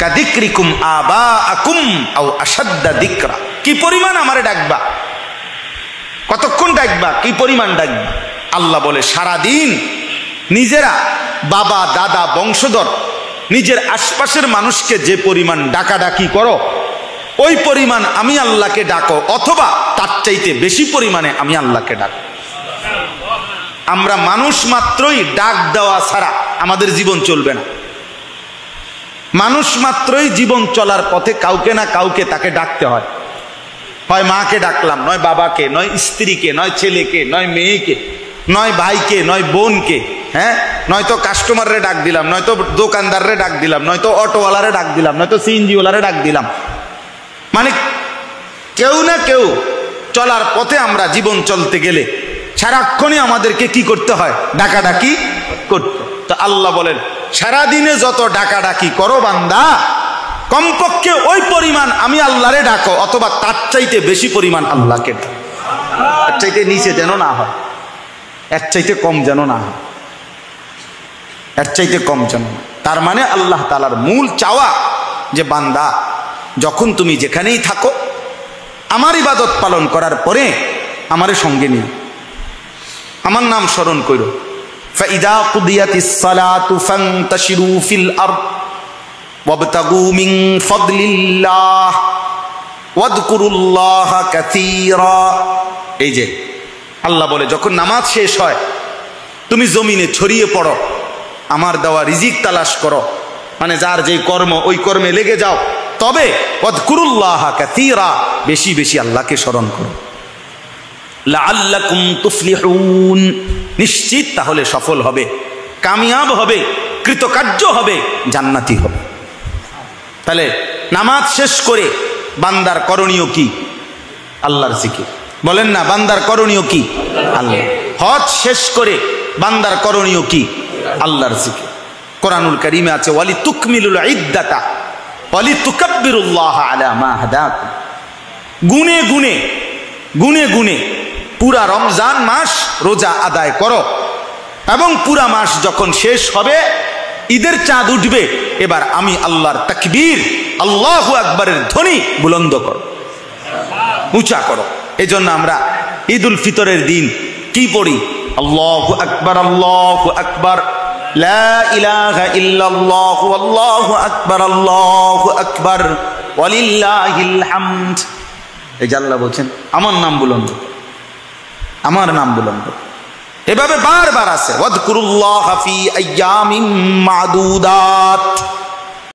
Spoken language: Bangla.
কাদিক্রিকুম আবাআকুম আও আশাদ্দা যিকরা। কি পরিমাণ আমারে ডাকবা, কতক্ষণ ডাকবা, কি পরিমাণ ডাকবা? আল্লাহ বলে সারাদিন নিজেরা বাবা দাদা বংশধর নিজের আশপাশের মানুষকে যে পরিমাণ ডাকাডাকি করো ওই পরিমাণ আমি আল্লাহকে ডাকো, অথবা তার চাইতে বেশি পরিমাণে আমি আল্লাহকে ডাকো। আমরা মানুষ মাত্রই ডাক দেওয়া ছাড়া আমাদের জীবন চলবে না। মানুষ মাত্রই জীবন চলার পথে কাউকে না কাউকে তাকে ডাকতে হয়। হয় মাকে ডাকলাম, নয় বাবাকে, নয় স্ত্রীকে, নয় ছেলেকে, নয় মেয়েকে, নয় ভাইকে, নয় বোনকে, হ্যাঁ, নয়তো কাস্টমাররে ডাক দিলাম, নয়তো দোকানদাররে ডাক দিলাম, নয়তো অটোওয়ালারে ডাক দিলাম, নয়তো সিএনজিওয়ালারে ডাক দিলাম। মানে কেউ না কেউ চলার পথে আমরা জীবন চলতে গেলে সারাক্ষণই আমাদেরকে কি করতে হয়? ডাকাডাকি করতে। তো আল্লাহ বলেন সারাদিনে যত ডাকাডাকি করো বান্দা, কমপক্ষে ওই পরিমাণ আমি আল্লাহরে ডাকো, অথবা তার চাইতে বেশি পরিমাণ আল্লাহকে ডাকো। এর চাইতে নিচে যেন না হয়, এর চাইতে কম যেন না হয়, এর চাইতে কম যেন না। তার মানে আল্লাহ তাআলার মূল চাওয়া যে বান্দা যখন তুমি যেখানেই থাকো আমার ইবাদত পালন করার পরে আমারে সঙ্গে নিও, আমার নাম স্মরণ করো। ফাইদা কুদিয়াতিস সালাতু ফান্তাশিরু ফিল আরদ ওয়াবতাগু মিন ফাদলিল্লাহ ওয়াযকুরুল্লাহা কাসীরা। এই যে আল্লাহ বলে যখন নামাজ শেষ হয় তুমি জমিনে ছড়িয়ে পড়ো, আমার দেওয়া রিজিক তালাশ করো, মানে যার যে কর্ম ওই কর্মে লেগে যাও, তবে ওয়াযকুরুল্লাহা কাসীরা, বেশি বেশি আল্লাহকে স্মরণ করো। লাআল্লাকুম তুফলিহুন, নিশ্চিত তাহলে সফল হবে, কামিয়াব হবে, কৃতকার্য হবে, জান্নাতি হবে। তাহলে নামাজ শেষ করে বান্দার করণীয় কি? আল্লাহর জিকির। বলেন না, বান্দার করণীয় কি? আল্লাহ। হজ শেষ করে বান্দার করণীয় কি? আল্লাহর জিকির। কোরআনুল কারীমে আছে ওয়ালি তুকমিলুল ইদ্দাতা ওয়ালি তুকাব্বিরুল্লাহ আলা মা হাদাকুম। গুনে গুনে গুনে গুনে পুরা রমজান মাস রোজা আদায় করো, এবং পুরা মাস যখন শেষ হবে, ঈদের চাঁদ উঠবে, এবার আমি আল্লাহর তাকবীর আল্লাহু আকবারের ধ্বনি বুলন্দ করো, উঁচা করো। এজন্য আমরা ঈদুল ফিতরের দিন কি পড়ি? আল্লাহু আকবার, আল্লাহু আকবার, লা ইলাহা ইল্লাল্লাহ, আল্লাহু আকবার, আল্লাহু আকবার, ওয়ালিল্লাহিল হামদ। এই যে আল্লাহ বলছেন আমার নাম বুলন্দ, আমার নাম বুলন্দ। এভাবে বারবার আছে ওয়াযকুরুল্লাহা ফি আইয়ামিন মা'দুদাত।